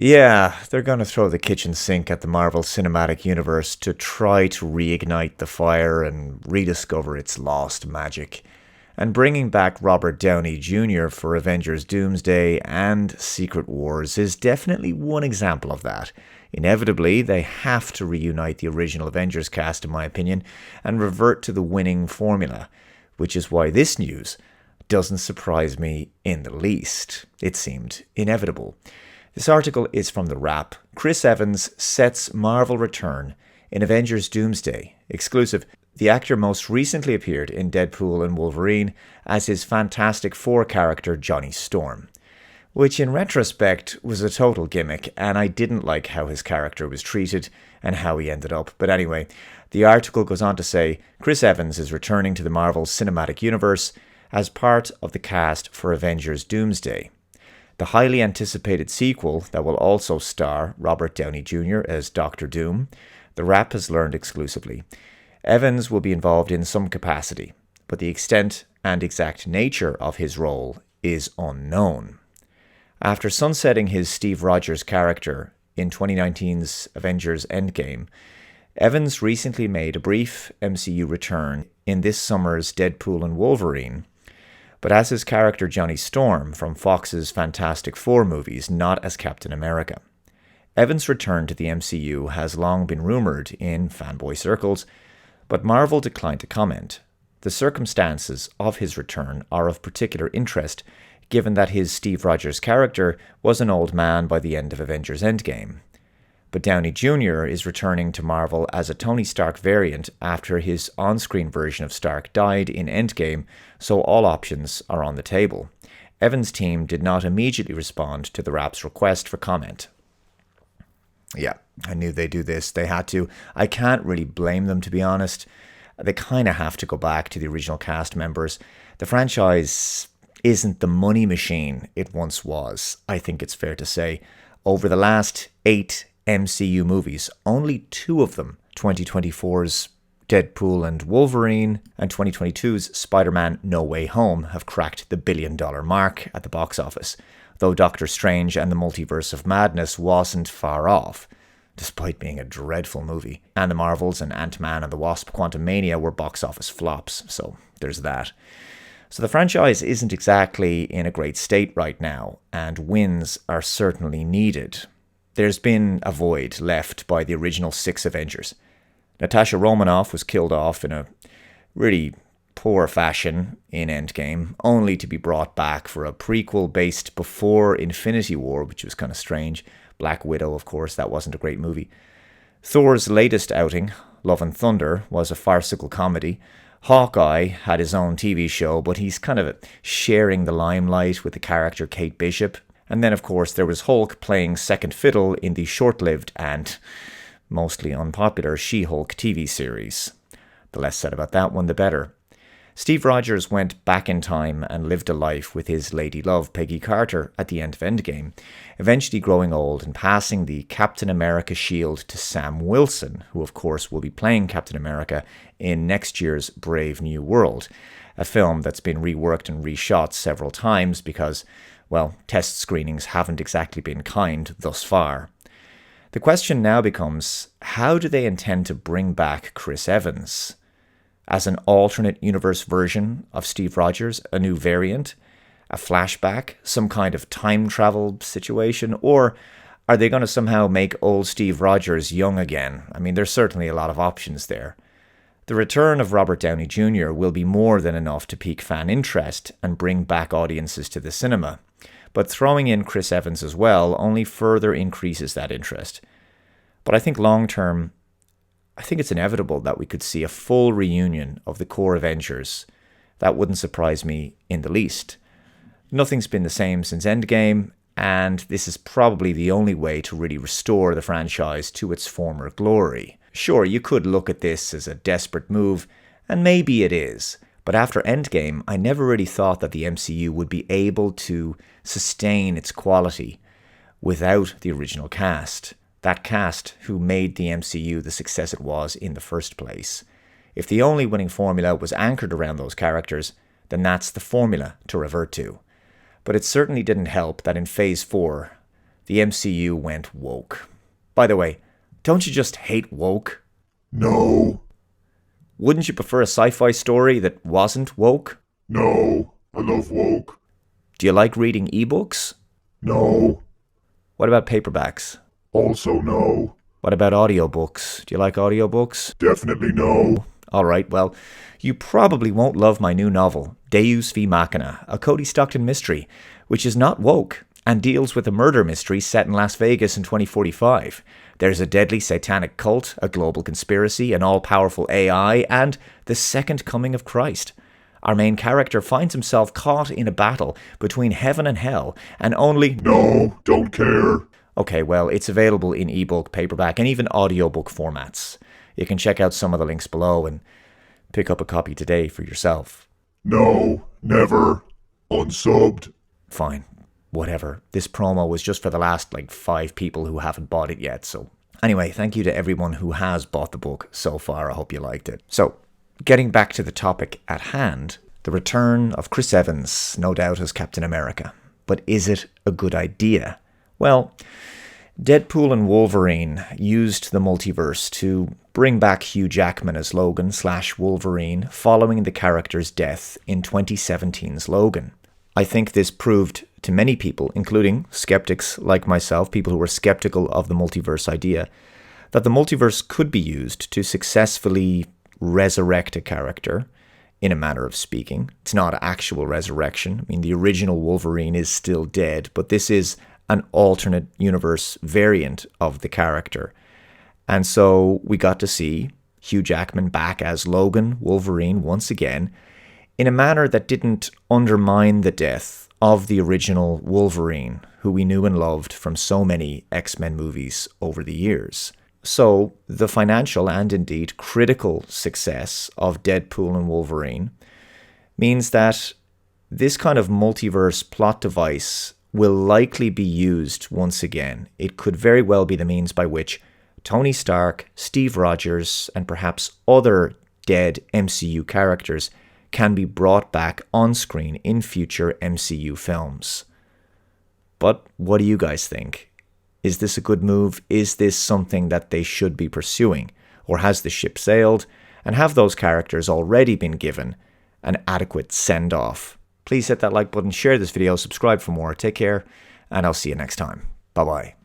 Yeah, they're going to throw the kitchen sink at the Marvel Cinematic Universe to try to reignite the fire and rediscover its lost magic. And bringing back Robert Downey Jr. for Avengers Doomsday and Secret Wars is definitely one example of that. Inevitably, they have to reunite the original Avengers cast, in my opinion, and revert to the winning formula, which is why this news doesn't surprise me in the least. It seemed inevitable. This article is from The Wrap. Chris Evans sets Marvel return in Avengers Doomsday. Exclusive. The actor most recently appeared in Deadpool and Wolverine as his Fantastic Four character Johnny Storm, which in retrospect was a total gimmick, and I didn't like how his character was treated and how he ended up. But anyway, the article goes on to say Chris Evans is returning to the Marvel Cinematic Universe as part of the cast for Avengers Doomsday, the highly anticipated sequel that will also star Robert Downey Jr. as Doctor Doom. The Wrap has learned exclusively. Evans will be involved in some capacity, but the extent and exact nature of his role is unknown. After sunsetting his Steve Rogers character in 2019's Avengers Endgame, Evans recently made a brief MCU return in this summer's Deadpool and Wolverine, but as his character Johnny Storm from Fox's Fantastic Four movies, not as Captain America. Evans' return to the MCU has long been rumoured in fanboy circles, but Marvel declined to comment. The circumstances of his return are of particular interest, given that his Steve Rogers character was an old man by the end of Avengers Endgame. But Downey Jr. is returning to Marvel as a Tony Stark variant after his on-screen version of Stark died in Endgame, so all options are on the table. Evans' team did not immediately respond to the Wrap's request for comment. Yeah, I knew they'd do this. They had to. I can't really blame them, to be honest. They kind of have to go back to the original cast members. The franchise isn't the money machine it once was, I think it's fair to say. Over the last 8 MCU movies, only 2 of them, 2024's Deadpool and Wolverine and 2022's Spider-Man No Way Home, have cracked the $1 billion mark at the box office, though Doctor Strange and the Multiverse of Madness wasn't far off, despite being a dreadful movie. And the Marvels and Ant-Man and the Wasp Quantumania were box office flops, so there's that. So the franchise isn't exactly in a great state right now, and wins are certainly needed. There's been a void left by the original 6 Avengers. Natasha Romanoff was killed off in a really poor fashion in Endgame, only to be brought back for a prequel based before Infinity War, which was kind of strange. Black Widow, of course, that wasn't a great movie. Thor's latest outing, Love and Thunder, was a farcical comedy. Hawkeye had his own TV show, but he's kind of sharing the limelight with the character Kate Bishop. And then, of course, there was Hulk playing second fiddle in the short-lived and mostly unpopular She-Hulk TV series. The less said about that one, the better. Steve Rogers went back in time and lived a life with his lady love, Peggy Carter, at the end of Endgame, eventually growing old and passing the Captain America shield to Sam Wilson, who of course will be playing Captain America in next year's Brave New World, a film that's been reworked and reshot several times because, well, test screenings haven't exactly been kind thus far. The question now becomes, how do they intend to bring back Chris Evans? As an alternate universe version of Steve Rogers, a new variant, a flashback, some kind of time travel situation, or are they going to somehow make old Steve Rogers young again? I mean, there's certainly a lot of options there. The return of Robert Downey Jr. will be more than enough to pique fan interest and bring back audiences to the cinema, but throwing in Chris Evans as well only further increases that interest. But I think long term, I think it's inevitable that we could see a full reunion of the core Avengers. That wouldn't surprise me in the least. Nothing's been the same since Endgame, and this is probably the only way to really restore the franchise to its former glory. Sure, you could look at this as a desperate move, and maybe it is, but after Endgame, I never really thought that the MCU would be able to sustain its quality without the original cast. That cast who made the MCU the success it was in the first place. If the only winning formula was anchored around those characters, then that's the formula to revert to. But it certainly didn't help that in Phase 4, the MCU went woke. By the way, don't you just hate woke? No. Wouldn't you prefer a sci-fi story that wasn't woke? No. I love woke. Do you like reading ebooks? No. What about paperbacks? Also no. What about audiobooks? Do you like audiobooks? Definitely no. Alright, well, you probably won't love my new novel, Deus V Machina, a Cody Stockton mystery, which is not woke and deals with a murder mystery set in Las Vegas in 2045. There's a deadly satanic cult, a global conspiracy, an all-powerful AI, and the second coming of Christ. Our main character finds himself caught in a battle between heaven and hell, and only... No, don't care. Okay, well, it's available in ebook, paperback, and even audiobook formats. You can check out some of the links below and pick up a copy today for yourself. No, never. Unsubbed. Fine, whatever. This promo was just for the last, 5 people who haven't bought it yet, so... Anyway, thank you to everyone who has bought the book so far. I hope you liked it. So, getting back to the topic at hand, the return of Chris Evans, no doubt as Captain America. But is it a good idea? Well, Deadpool and Wolverine used the multiverse to bring back Hugh Jackman as Logan/Wolverine following the character's death in 2017's Logan. I think this proved to many people, including skeptics like myself, people who were skeptical of the multiverse idea, that the multiverse could be used to successfully resurrect a character, in a manner of speaking. It's not actual resurrection. I mean, the original Wolverine is still dead, but this is an alternate universe variant of the character. And so we got to see Hugh Jackman back as Logan Wolverine once again, in a manner that didn't undermine the death of the original Wolverine, who we knew and loved from so many X-Men movies over the years. So the financial and indeed critical success of Deadpool and Wolverine means that this kind of multiverse plot device will likely be used once again. It could very well be the means by which Tony Stark, Steve Rogers, and perhaps other dead MCU characters can be brought back on screen in future MCU films. But what do you guys think? Is this a good move? Is this something that they should be pursuing? Or has the ship sailed? And have those characters already been given an adequate send-off? Please hit that like button, share this video, subscribe for more. Take care, and I'll see you next time. Bye-bye.